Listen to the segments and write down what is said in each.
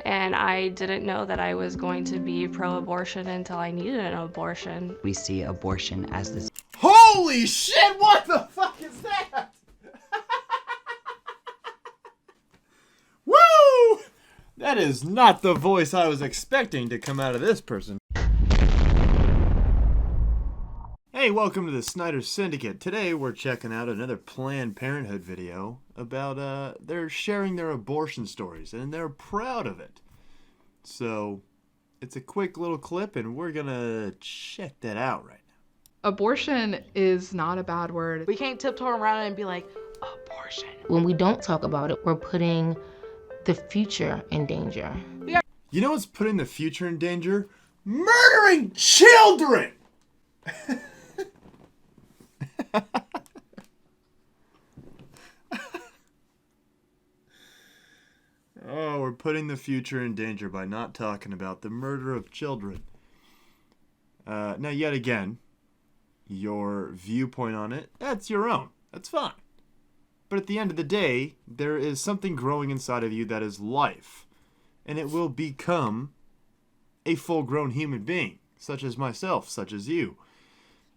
And I didn't know that I was going to be pro-abortion until I needed an abortion. We see abortion as this. Holy shit, what the fuck is that? Woo! That is not the voice I was expecting to come out of this person. Hey, welcome to the Snyder Syndicate. Today we're checking out another Planned Parenthood video about they're sharing their abortion stories and they're proud of it. So it's a quick little clip and we're gonna check that out right now. Abortion is not a bad word. We can't tiptoe around it and be like, abortion. When we don't talk about it, we're putting the future in danger. You know what's putting the future in danger? Murdering children! Oh, we're putting the future in danger by not talking about the murder of children. Now, yet again, your viewpoint on it, that's your own. That's fine. But at the end of the day, there is something growing inside of you that is life. And it will become a full-grown human being, such as myself, such as you.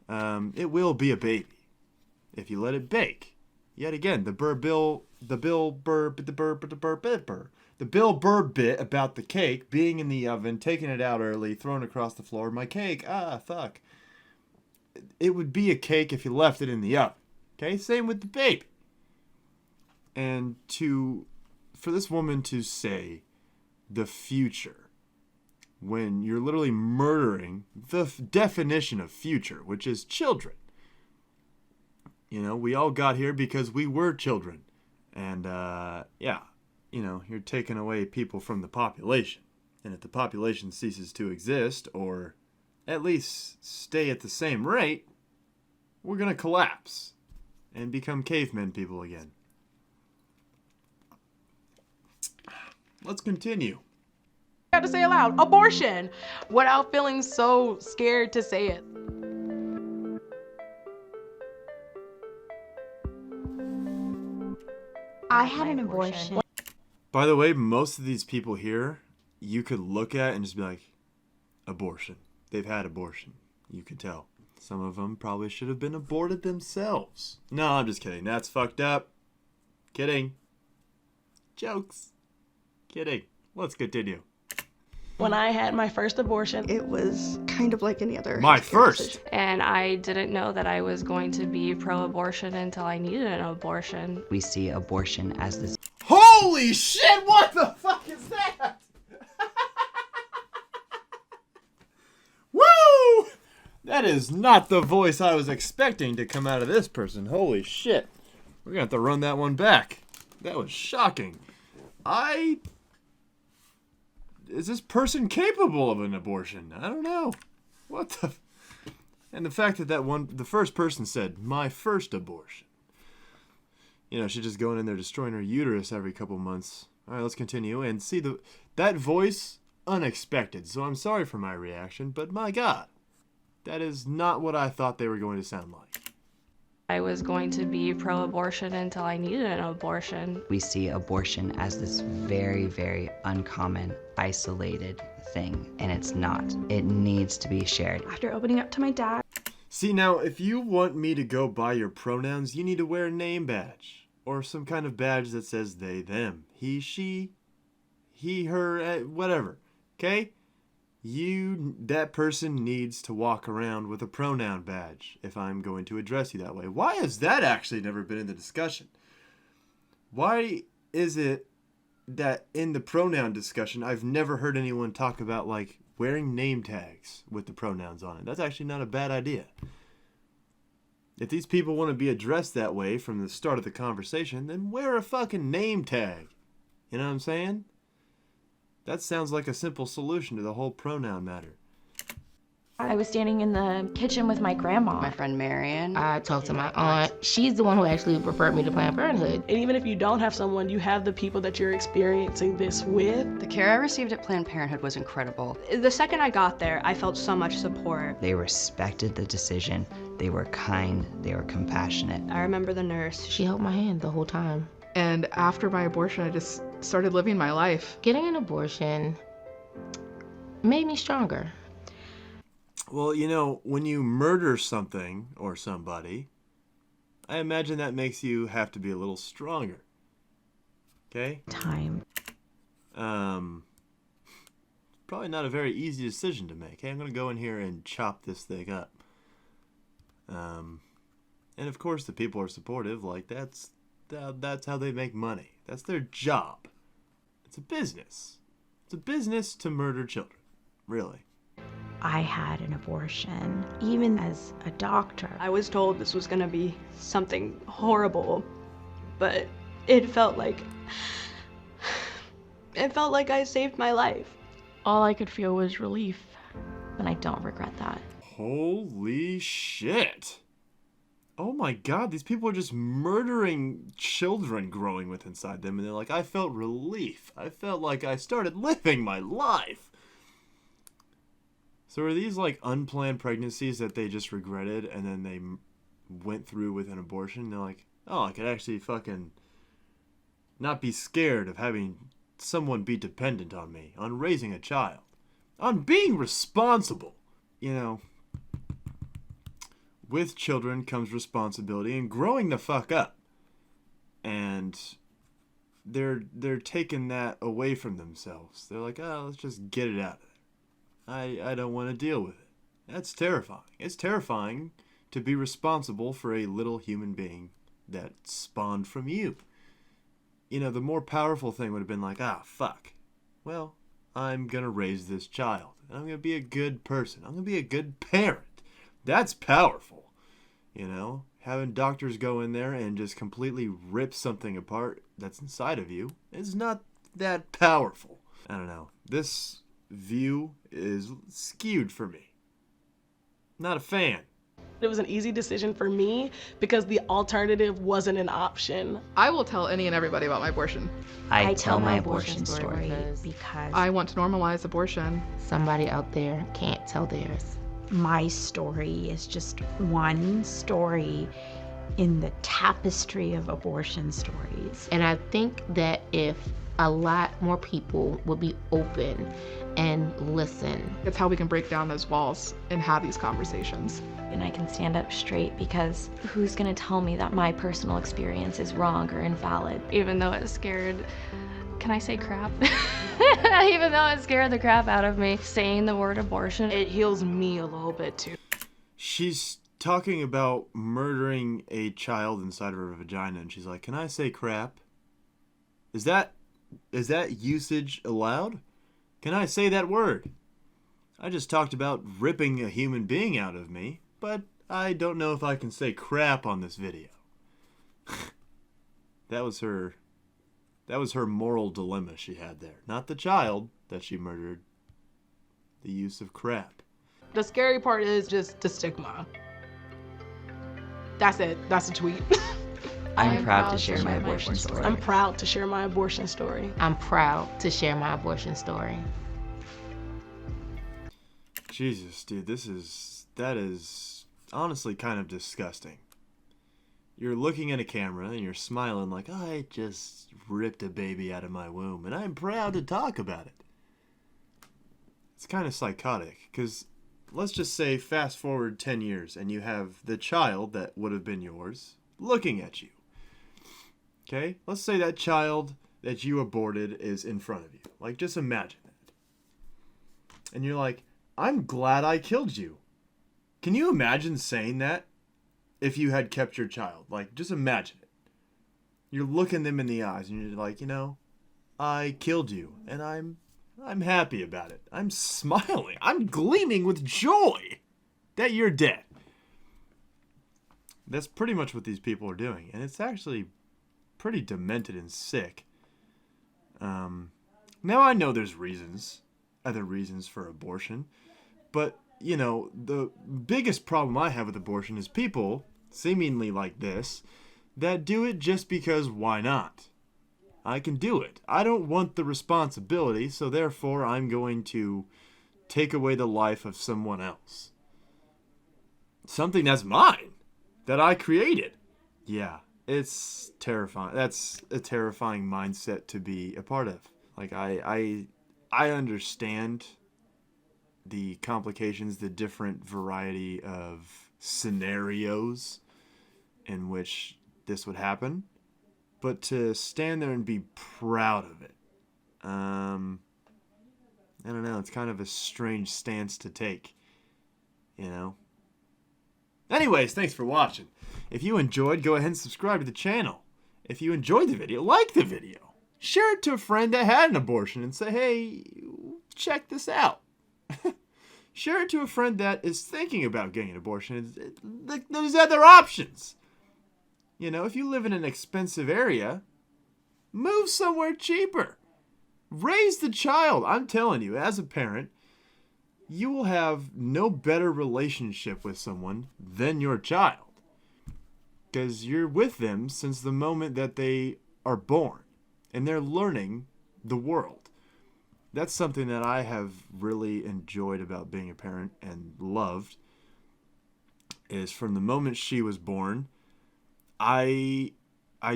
It will be a baby if you let it bake. Yet again, the Bill Burr bit about the cake being in the oven, taking it out early, thrown across the floor. My cake, fuck. It would be a cake if you left it in the oven. Okay, same with the baby. And for this woman to say the future when you're literally murdering the definition of future, which is children. You know, we all got here because we were children. And, yeah, you know, you're taking away people from the population. And if the population ceases to exist, or at least stay at the same rate, we're going to collapse and become cavemen people again. Let's continue. Got to say it loud, abortion, without feeling so scared to say it. I had an abortion. By the way, most of these people here, you could look at and just be like, abortion. They've had abortion. You could tell. Some of them probably should have been aborted themselves. No, I'm just kidding. That's fucked up. Kidding. Jokes. Kidding. Let's continue. When I had my first abortion, it was kind of like any other. My first. And I didn't know that I was going to be pro-abortion until I needed an abortion. We see abortion as this. Holy shit, what the fuck is that? Woo! That is not the voice I was expecting to come out of this person. Holy shit. We're gonna have to run that one back. That was shocking. Is this person capable of an abortion? I don't know. What the... And the fact that the first person said, my first abortion. You know, she's just going in there destroying her uterus every couple months. All right, let's continue. And see, that voice, unexpected. So I'm sorry for my reaction, but my God, that is not what I thought they were going to sound like. I was going to be pro-abortion until I needed an abortion. We see abortion as this very, very uncommon, isolated thing, and it's not. It needs to be shared. After opening up to my dad. See, now, if you want me to go by your pronouns, you need to wear a name badge. Or some kind of badge that says they, them. He, she, he, her, whatever. Okay? That person needs to walk around with a pronoun badge if I'm going to address you that way. Why has that actually never been in the discussion? Why is it that in the pronoun discussion, I've never heard anyone talk about, like, wearing name tags with the pronouns on it? That's actually not a bad idea. If these people want to be addressed that way from the start of the conversation, then wear a fucking name tag. You know what I'm saying? That sounds like a simple solution to the whole pronoun matter. I was standing in the kitchen with my grandma. My friend Marion. I talked to my aunt. She's the one who actually referred me to Planned Parenthood. And even if you don't have someone, you have the people that you're experiencing this with. The care I received at Planned Parenthood was incredible. The second I got there, I felt so much support. They respected the decision. They were kind. They were compassionate. I remember the nurse. She held my hand the whole time. And after my abortion, I just started living my life. Getting an abortion made me stronger. Well, you know, when you murder something or somebody, I imagine that makes you have to be a little stronger. Okay? Time. Probably not a very easy decision to make. Hey, I'm going to go in here and chop this thing up. And of course the people are supportive. Like, that's how they make money. That's their job. It's a business. It's a business to murder children. Really. I had an abortion, even as a doctor. I was told this was gonna be something horrible, but it felt like I saved my life. All I could feel was relief. And I don't regret that. Holy shit. Oh my god, these people are just murdering children growing with inside them, and they're like, I felt relief. I felt like I started living my life. So are these like unplanned pregnancies that they just regretted and then they went through with an abortion? They're like, oh, I could actually fucking not be scared of having someone be dependent on me, on raising a child, on being responsible. You know, with children comes responsibility and growing the fuck up. And they're taking that away from themselves. They're like, oh, let's just get it out of there. I don't want to deal with it. That's terrifying. It's terrifying to be responsible for a little human being that spawned from you. You know, the more powerful thing would have been like, ah, fuck. Well, I'm going to raise this child. And I'm going to be a good person. I'm going to be a good parent. That's powerful. You know, having doctors go in there and just completely rip something apart that's inside of you is not that powerful. I don't know. This view is skewed for me. Not a fan. It was an easy decision for me because the alternative wasn't an option. I will tell any and everybody about my abortion. I tell my abortion story because I want to normalize abortion. somebody out there can't tell theirs. my story is just one story in the tapestry of abortion stories. And I think that if a lot more people would be open and listen. It's how we can break down those walls and have these conversations. And I can stand up straight because who's gonna tell me that my personal experience is wrong or invalid? Even though it scared, can I say crap? Even though it scared the crap out of me, saying the word abortion. It heals me a little bit too. She's talking about murdering a child inside of her vagina, and she's like, can I say crap? Is that usage allowed? Can I say that word? I just talked about ripping a human being out of me, but I don't know if I can say crap on this video. That was her moral dilemma she had there. Not the child that she murdered. The use of crap. The scary part is just the stigma. That's it. That's a tweet. I'm proud to share my abortion story. I'm proud to share my abortion story. I'm proud to share my abortion story. Jesus, dude, that is honestly kind of disgusting. You're looking at a camera and you're smiling like, I just ripped a baby out of my womb and I'm proud to talk about it. It's kind of psychotic because let's just say fast forward 10 years and you have the child that would have been yours looking at you. Okay? Let's say that child that you aborted is in front of you. Like, just imagine that. And you're like, I'm glad I killed you. Can you imagine saying that if you had kept your child? Like, just imagine it. You're looking them in the eyes and you're like, you know, I killed you and I'm happy about it. I'm smiling. I'm gleaming with joy that you're dead. That's pretty much what these people are doing. And it's actually pretty demented and sick. Now I know there's other reasons for abortion. But, you know, the biggest problem I have with abortion is people, seemingly like this, that do it just because why not? I can do it. I don't want the responsibility, so therefore I'm going to take away the life of someone else. Something that's mine, that I created. Yeah, It's terrifying. That's a terrifying mindset to be a part of. Like, I understand the complications, the different variety of scenarios in which this would happen, but to stand there and be proud of it, I don't know, it's kind of a strange stance to take, you know? Anyways, thanks for watching. If you enjoyed, go ahead and subscribe to the channel. If you enjoyed the video, like the video. Share it to a friend that had an abortion and say, hey, check this out. Share it to a friend that is thinking about getting an abortion. There's other options. You know, if you live in an expensive area, move somewhere cheaper. Raise the child. I'm telling you, as a parent, you will have no better relationship with someone than your child. Because you're with them since the moment that they are born. And they're learning the world. That's something that I have really enjoyed about being a parent and loved. Is from the moment she was born, I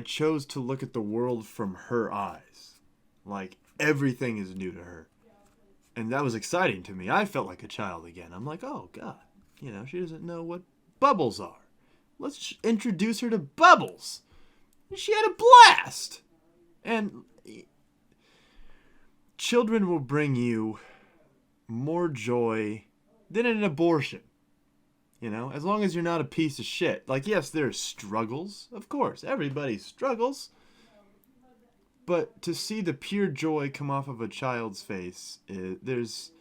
chose to look at the world from her eyes. Like, everything is new to her. And that was exciting to me. I felt like a child again. I'm like, oh, God. You know, she doesn't know what bubbles are. Let's introduce her to bubbles. She had a blast. And children will bring you more joy than an abortion. You know, as long as you're not a piece of shit. Like, yes, there's struggles. Of course, everybody struggles. But to see the pure joy come off of a child's face, there's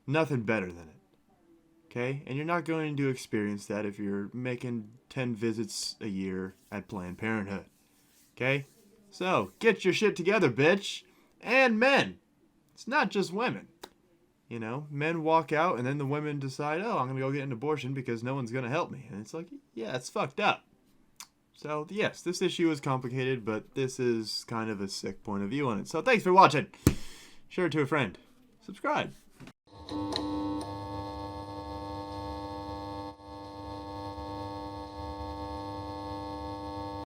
nothing better than it. Okay? And you're not going to experience that if you're making 10 visits a year at Planned Parenthood. Okay? So, get your shit together, bitch. And men. It's not just women. You know, men walk out and then the women decide, oh, I'm going to go get an abortion because no one's going to help me. And it's like, yeah, it's fucked up. So, yes, this issue is complicated, but this is kind of a sick point of view on it. So, thanks for watching. Share it to a friend. Subscribe.